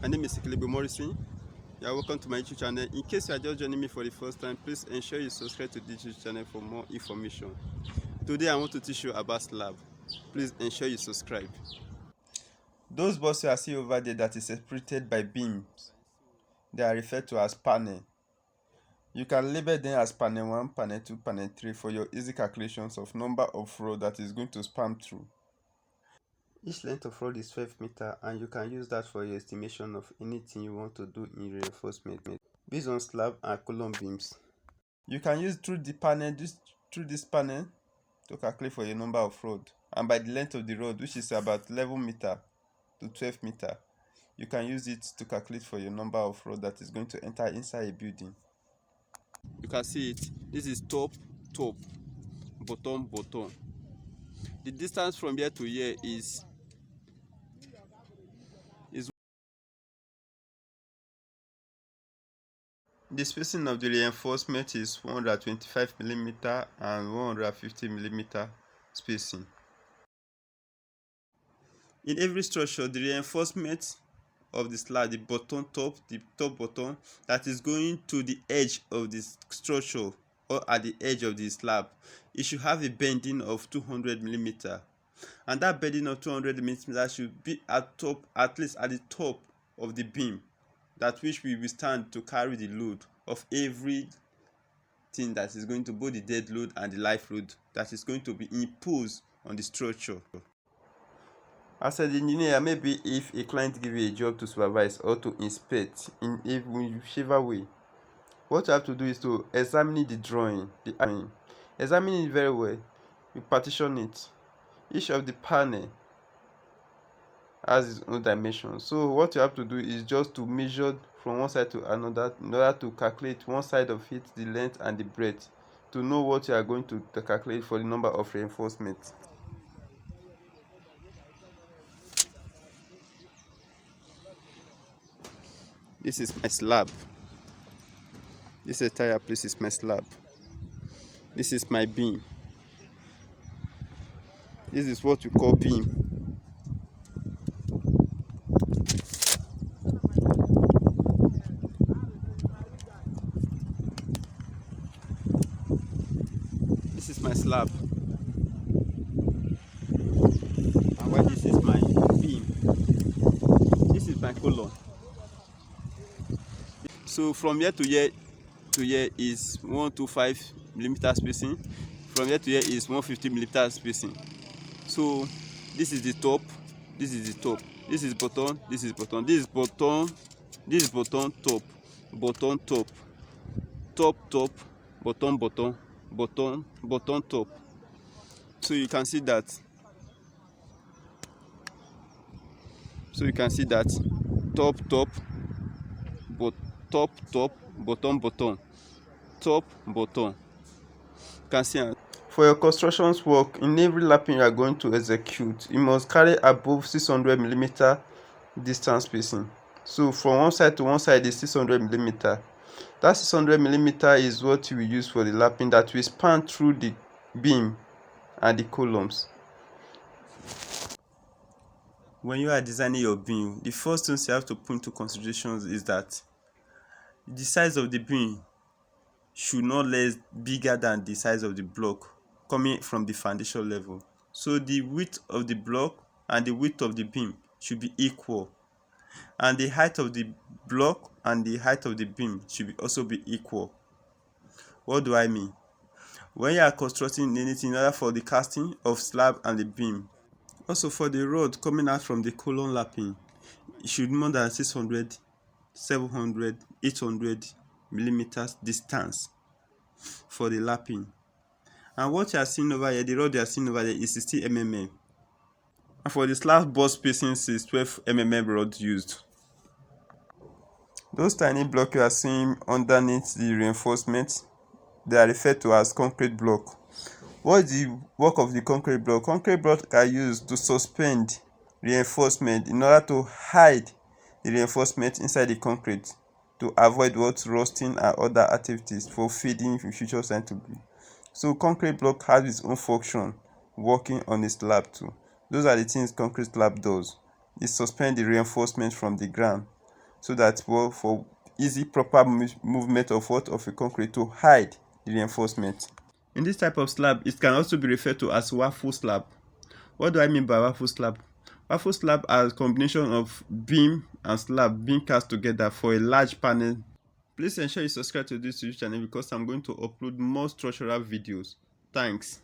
My name is Slab Morrison. You are welcome to my YouTube channel. In case you are just joining me for the first time, please ensure you subscribe to this YouTube channel for more information. Today I want to teach you about slab. Please ensure you subscribe. Those boards you are seeing over there that is separated by beams, they are referred to as panel. You can label them as panel 1, panel 2, panel 3 for your easy calculations of number of rods that is going to span through. Each length of rod is 12 meters, and you can use that for your estimation of anything you want to do in reinforcement based on slab and column beams. You can use through this panel to calculate for your number of rod, and by the length of the rod, which is about 11 meters to 12 meters, you can use it to calculate for your number of rod that is going to enter inside a building. You can see it. This is top, bottom. The distance from here to here is the spacing of the reinforcement is 125 mm and 150 mm spacing. In every structure, the reinforcement of the slab, the top bottom that is going to the edge of the structure or at the edge of the slab, it should have a bending of 200 mm, and that bending of 200 mm should be at least at the top of the beam, that which will withstand to carry the load of everything that is going to both the dead load and the life load that is going to be imposed on the structure. As an engineer, maybe if a client gives you a job to supervise or to inspect in whichever way, what you have to do is to examine the drawing, examine it very well. You partition it. Each of the panel has its own dimension. So what you have to do is just to measure from one side to another in order to calculate one side of it, the length and the breadth, to know what you are going to calculate for the number of reinforcements. This is my slab. This entire place is my slab. This is my beam. This is what you call beam. This is my slab. And why this is my beam. This is my column. So from here to here is 125 mm spacing. From here to here is 150 mm spacing. So this is the top, this is the top, this is bottom, this is bottom, this is bottom, this is bottom, top, top, bottom, top. So you can see that. Top, bottom, top, bottom. You can see. For your constructions work, in every lapping you are going to execute, you must carry above 600 mm distance spacing. So from one side to one side is 600 mm. That 600 mm is what you will use for the lapping that will span through the beam and the columns. When you are designing your beam, the first things you have to put into consideration is that the size of the beam should not less bigger than the size of the block coming from the foundation level. So the width of the block and the width of the beam should be equal, and the height of the block and the height of the beam should also be equal. What do I mean? When you are constructing anything, in order for the casting of slab and the beam, also for the rod coming out from the column lapping, it should be more than 600, 700, 800 millimeters distance for the lapping. And what you are seeing over here, the rod you are seeing over there is 60 mm. And for the slab board spacing is 12 mm rod used. Those tiny blocks you are seeing underneath the reinforcement, they are referred to as concrete block. What is the work of the concrete block? Concrete blocks are used to suspend reinforcement in order to hide the reinforcement inside the concrete, to avoid rusting and other activities for feeding in future time to be. So concrete block has its own function working on a slab too. Those are the things concrete slab does. It suspends the reinforcement from the ground so that for easy proper movement of a concrete to hide the reinforcement. In this type of slab, it can also be referred to as waffle slab. What do I mean by waffle slab? Waffle slab are a combination of beam and slab being cast together for a large panel. Please ensure you subscribe to this YouTube channel because I'm going to upload more structural videos. Thanks.